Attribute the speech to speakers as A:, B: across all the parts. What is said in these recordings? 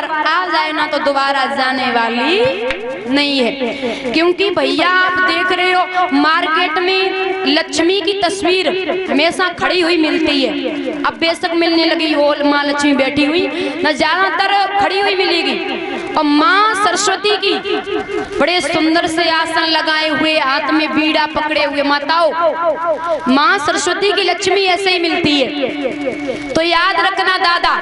A: बार आ जाए ना तो दोबारा जाने वाली नहीं है। क्योंकि भैया आप देख रहे हो मार्केट में लक्ष्मी की तस्वीर हमेशा खड़ी हुई मिलती है। अब बेशक मिलने लगी हो माँ लक्ष्मी बैठी हुई न, ज्यादातर खड़ी हुई मिलेगी। और माँ सरस्वती की बड़े सुंदर से आसन लगाए हुए, हाथ में बीड़ा पकड़े हुए माताओं, माँ सरस्वती की लक्ष्मी ऐसे ही मिलती है। तो याद रखना दादा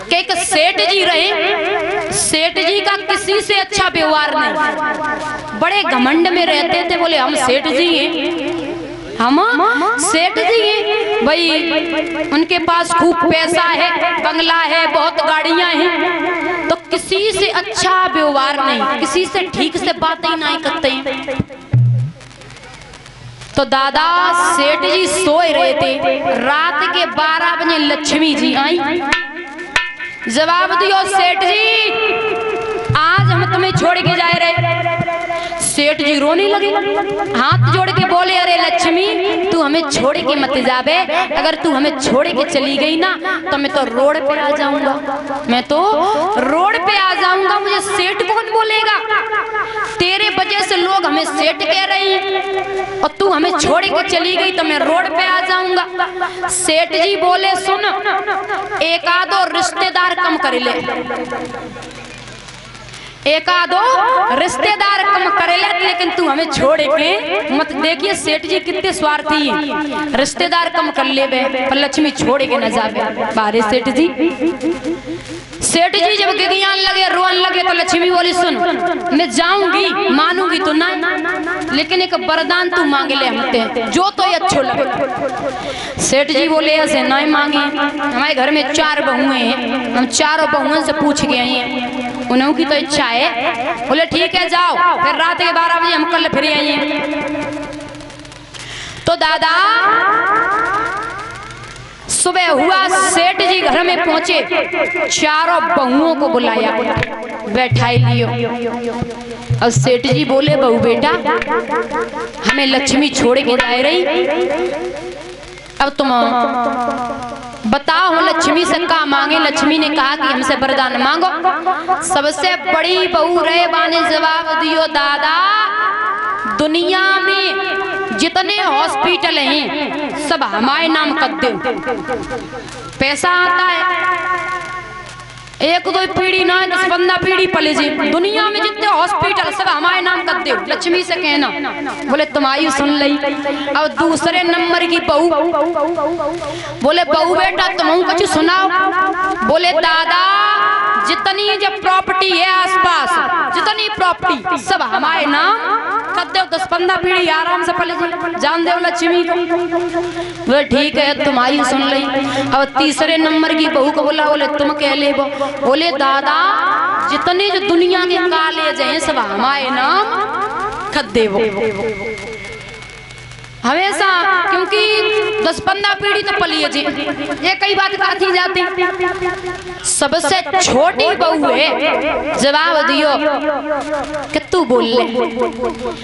A: कि एक सेठ जी रहे, सेठ जी का किसी से अच्छा व्यवहार नहीं, बड़े घमंड में रहते थे। बोले हम सेठ जी हैं, हम सेठ जी हैं भाई, उनके पास खूब पैसा है, बंगला है, बहुत गाड़ियां हैं, तो किसी से अच्छा व्यवहार नहीं, किसी से ठीक से बातें ही नहीं करते हैं। तो दादा सेठ जी सोए रहे थे, रात के 12 बजे लक्ष्मी जी आई। जवाब दियो सेठ जी आज हम तुम्हें छोड़ के जा रहे। सेठ जी रोने लगे, हाथ जोड़ के बोले अरे लक्ष्मी तू हमें छोड़ के मत जावे, अगर तू हमें छोड़ के चली गई ना तो मैं तो रोड पे आ जाऊंगा, मैं तो रोड पे आ जाऊंगा, मुझे सेठ कौन बोलेगा। तेरे वजह से लोग हमें सेठ कह रहे हैं और तू हमें छोड़ के चली गई तो मैं रोड पे आ जाऊंगा। सेठ जी बोले सुन, एक आधो रिश्तेदार कम कर ले, एक आधो रिश्तेदार कम करे ले, लेकिन तू हमें छोड़ के मत। देखिए सेठ जी कितने स्वार्थी हैं, रिश्तेदार कम कर ले पर लक्ष्मी छोड़ के न जावे। बारे सेठ जी, सेठ जी जब गिगियान लगे, रोन लगे तो लक्ष्मी बोली सुन मैं जाऊंगी, मानूंगी तो ना, लेकिन एक वरदान तू मांग ले हमसे जो तो अच्छो लगे। सेठ जी बोले ऐसे नहीं मांगे, हमारे घर में 4 बहुएं हैं, हम चारों बहुओं से पूछ के आई हैं, उन्हों की तो इच्छा है। बोले ठीक है जाओ, फिर रात के 12 बजे हम कल फिर आइए। तो दादा सुबह हुआ, सेठ जी घर में पहुंचे, चारों बहुओं को बुलाया, बैठाई लियो। और सेठ जी बोले बहू बेटा हमें लक्ष्मी छोड़ के जा रही, अब तुम बताओ हम लक्ष्मी से क्या मांगे। लक्ष्मी ने कहा कि हमसे वरदान मांगो। सबसे बड़ी बहू रेबा ने जवाब दियो दादा दुनिया में जितने हॉस्पिटल हैं सब हमारे नाम कर दो, पैसा आता है, एक दो पीढ़ी ना 10-15 पीढ़ी पले जी, दुनिया में जितने हॉस्पिटल सब हमारे नाम कर दो, लक्ष्मी से कहना। बोले तुम्हारी सुन ली। अब दूसरे नंबर की बहू बोले बहू बेटा तुम कुछ सुनाओ। बोले दादा जितनी जब प्रॉपर्टी है आसपास, जितनी प्रॉपर्टी सब हमारे नाम कर दो, 10-15 पीढ़ी आराम से पले जी, जान दो लक्ष्मी को। बोले ठीक है तुम्हारी सुन ली। अब तीसरे नंबर की बहू को बोला, बोले तुम कह ले। बोले दादा जितने जो दुनिया के कॉलेज हैं सब हमारे नाम कर दे वो हमेशा, क्योंकि 10-15 पीढ़ी तो पलिए जी, ये कई बात करती जाती। सबसे छोटी बहू है, जवाब दियो कि तू बोल ले।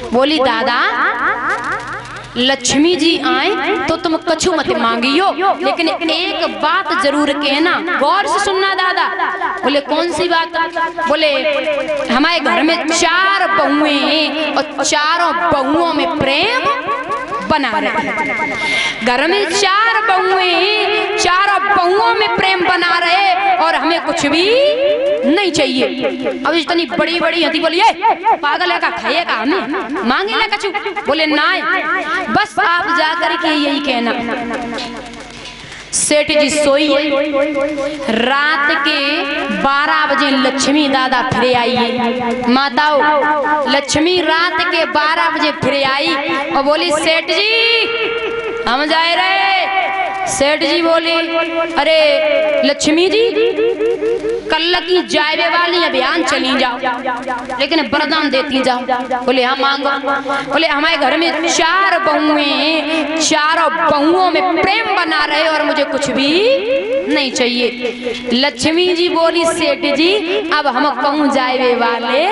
A: बोली दादा लक्ष्मी जी आए तो तुम कछु मत मांगियो, लेकिन एक बात जरूर कहना, गौर से सुनना दादा। बोले कौन सी बात। बोले हमारे घर में 4 बहुएं हैं और चारों बहुओं में प्रेम बना रहे। घर में 4 बहुएं हैं, चारों बहुओं में प्रेम बना रहे और हमें कुछ भी नहीं चाहिए। अब इतनी बड़ी बड़ी हथी बोलिए पागल है का, खाएगा हमें मांगे ले कछु। बोले ना बस आप जाकर के यही कहना। सेठ जी सोई, रात के 12 बजे लक्ष्मी दादा फिर आई है। माताओं लक्ष्मी रात के 12 बजे फिर आई और बोली सेठ जी हम जा रहे। सेठ जी बोली अरे लक्ष्मी जी कल की जायवे वाली अभियान चली जाओ, लेकिन वरदान देती जाओ। बोले हाँ मांगो। बोले हमारे घर में 4 बहुएं, चारों बहुओं में प्रेम बना रहे और मुझे कुछ भी नहीं चाहिए। लक्ष्मी जी बोली सेठ जी अब हम कहूँ जायवे वाले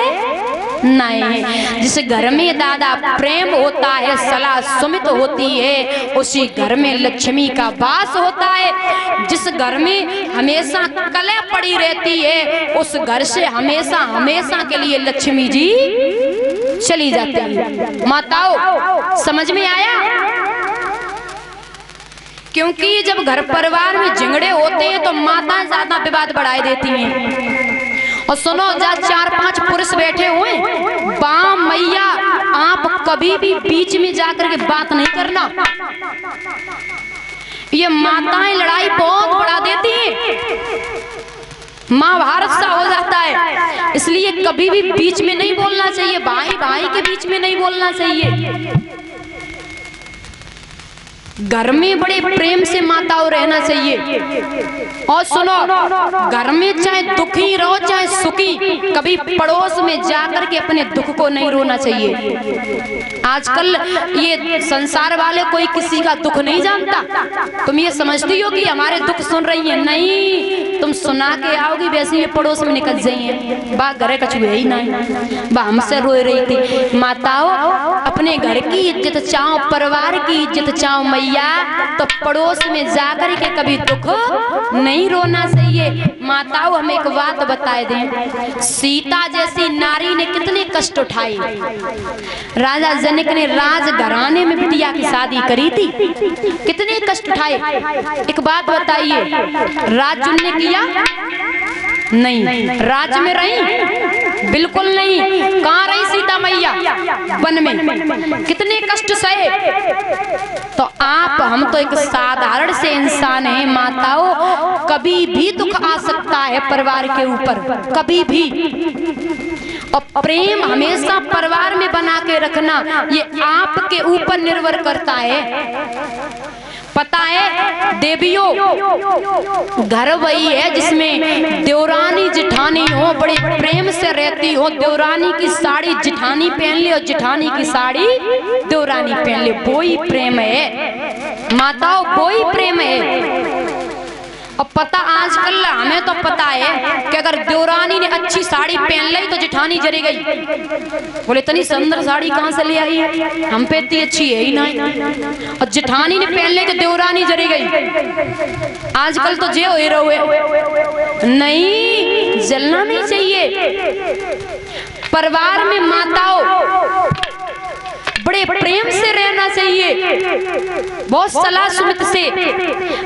A: नहीं। जिस घर में दादा प्रेम होता है, सलाह सुमित होती है, उसी घर में लक्ष्मी का वास होता है। जिस घर में हमेशा कलह पड़ी रहती है, उस घर से हमेशा हमेशा के लिए लक्ष्मी जी चली जाती है। माताओं, समझ में आया? क्योंकि जब घर परिवार में झगड़े होते हैं तो माताएं ज्यादा विवाद बढ़ाई देती हैं। और सुनो, जहाँ 4-5 पुरुष बैठे हुए, बाँ मैया आप कभी भी बीच में जाकर के बात नहीं करना। ये माताएं लड़ाई बहुत बढ़ा देती हैं, महाभारत सा हो जाता है। इसलिए कभी भी बीच में नहीं बोलना चाहिए, भाई भाई के बीच में नहीं बोलना चाहिए। घर में बड़े प्रेम से माताओं रहना चाहिए। और सुनो, घर में चाहे दुखी रहो चाहे सुखी, कभी पड़ोस में जाकर के अपने दुख को नहीं रोना चाहिए। आजकल ये संसार वाले कोई किसी का दुख नहीं जानता। तुम ये समझती हो कि हमारे दुख सुन रही है, नहीं, तुम सुना के आओगी वैसे ही पड़ोस में निकल जाइए, बा घरे कछु है ही नहीं, बा हमसे रो रही थी। माताओं, अपने घर की इज्जत चाहो, परिवार की इज्जत चाहो मैया, तो पड़ोस में जाकर के कभी दुख नहीं रोना चाहिए। माताओं, हम एक बात बताए दें, सीता जैसी नारी ने कितने कष्ट उठाए। राजा जनक ने राजघराने में बिटिया की शादी करी थी, कितने कष्ट उठाए। एक बात बताइए, राज ने किया? नहीं। राज में रही? बिल्कुल नहीं। कहाँ रही सीता मैया? वन में। कितने कष्ट सहे। तो आप, हम तो एक साधारण से इंसान हैं माताओं, कभी भी दुख आ सकता है परिवार के ऊपर, कभी भी। और प्रेम हमेशा परिवार में बना के रखना, ये आपके ऊपर निर्भर करता है। पता है देवियों, घर वही है जिसमें देवरानी जिठानी हो, बड़े प्रेम से रहती हो। देवरानी की साड़ी जिठानी पहन ले और जिठानी की साड़ी देवरानी पहन ले, वो ही प्रेम है माताओं, वो ही प्रेम है। और पता, आजकल हमें तो पता है कि अगर देवरानी ने अच्छी साड़ी पहन ली तो जिठानी जरी गई, बोले इतनी सुंदर साड़ी कहाँ से ले आई है, हम पे इतनी अच्छी है ही नहीं। और जिठानी ने पहन ली तो देवरानी जरी गई। आजकल तो जे हो रहे, नहीं, जलना नहीं चाहिए। परिवार में माताओं बड़े प्रेम से रहना चाहिए, बहुत सलाह सुमित से।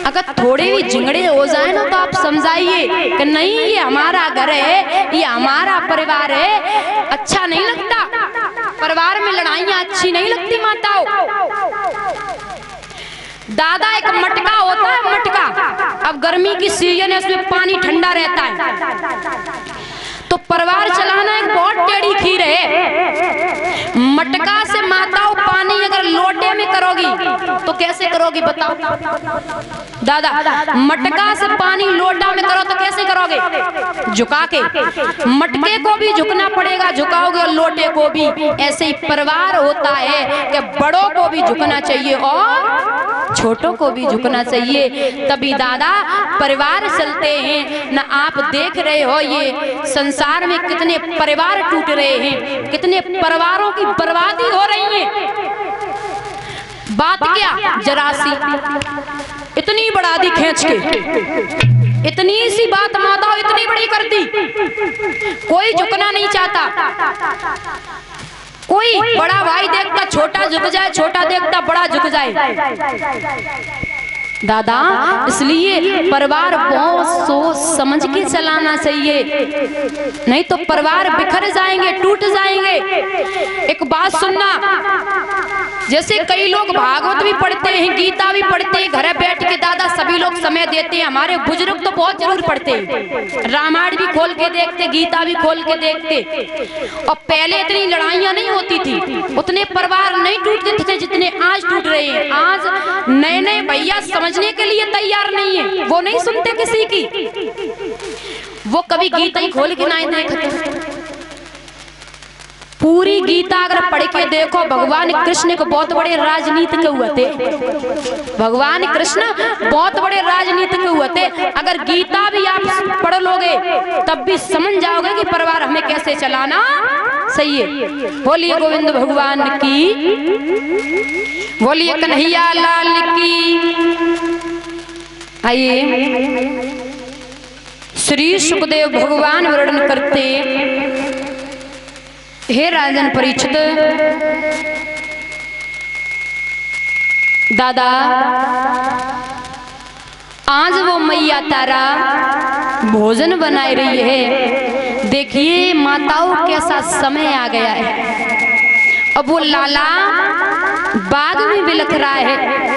A: अगर थोड़े भी झगड़े हो जाए ना तो आप समझाइए कि नहीं, ये हमारा घर है, ये हमारा परिवार है। अच्छा नहीं लगता, परिवार में लड़ाइयाँ अच्छी नहीं लगती माताओं। दादा, एक मटका होता है, मटका, अब गर्मी की सीजन है, उसमें पानी ठंडा रहता है, तो परिवार चलाना एक बहुत टेढ़ी खीर है। मटका से माताओं पानी अगर लोटे में करोगी तो कैसे करोगी बताओ दादा? मटका से पानी लोटा में करो तो कैसे करोगे? झुका के। मटके को भी झुकना पड़ेगा, झुकाओगे, और लोटे को भी। ऐसे ही परिवार होता है कि बड़ों को भी झुकना चाहिए और छोटों को भी झुकना चाहिए, तभी दादा परिवार चलते हैं। ना आप देख रहे हो ये संसार में कितने परिवार टूट रहे हैं, कितने परिवारों की बर्बादी हो रही है। बात क्या, जरा सी इतनी बढ़ा दी खींच के, इतनी सी बात माताओं इतनी बड़ी कर दी। कोई झुकना नहीं चाहता, कोई बड़ा भाई देखता छोटा झुक जाए, छोटा देखता बड़ा झुक जाए। दादा, इसलिए परिवार बहुत सोच समझ के चलाना चाहिए, नहीं तो परिवार बिखर जाएंगे, टूट जाएंगे। एक बात सुनना, जैसे कई लोग भागवत भी पढ़ते हैं, गीता भी पढ़ते हैं, घर बैठ के दादा सभी लोग समय देते हैं। हमारे बुजुर्ग तो बहुत जरूर पढ़ते हैं, रामायण भी खोल के देखते, गीता भी खोल के देखते। और पहले इतनी लड़ाइयाँ नहीं होती थी, उतने परिवार नहीं टूटते थे जितने आज टूट रहे हैं। आज नए नए भैया समझने के लिए तैयार नहीं है, वो नहीं सुनते किसी की, वो कभी गीता ही खोल के नहीं देखते। पूरी गीता अगर पढ़ के देखो, भगवान कृष्ण को बहुत बड़े राजनीतिक हुए थे। भगवान कृष्ण बहुत बड़े राजनीतिक हुए थे। अगर गीता भी आप पढ़ लोगे तब भी समझ जाओगे कि परिवार हमें कैसे चलाना सही है। बोलिए गोविंद भगवान की, बोलिए कन्हैया लाल की। आइए श्री सुखदेव भगवान वर्णन करते, हे राजन परीक्षित, दादा आज वो मैया तारा भोजन बनाए रही है। देखिए माताओं कैसा समय आ गया है। अब वो लाला बाग में बिलख रहा है,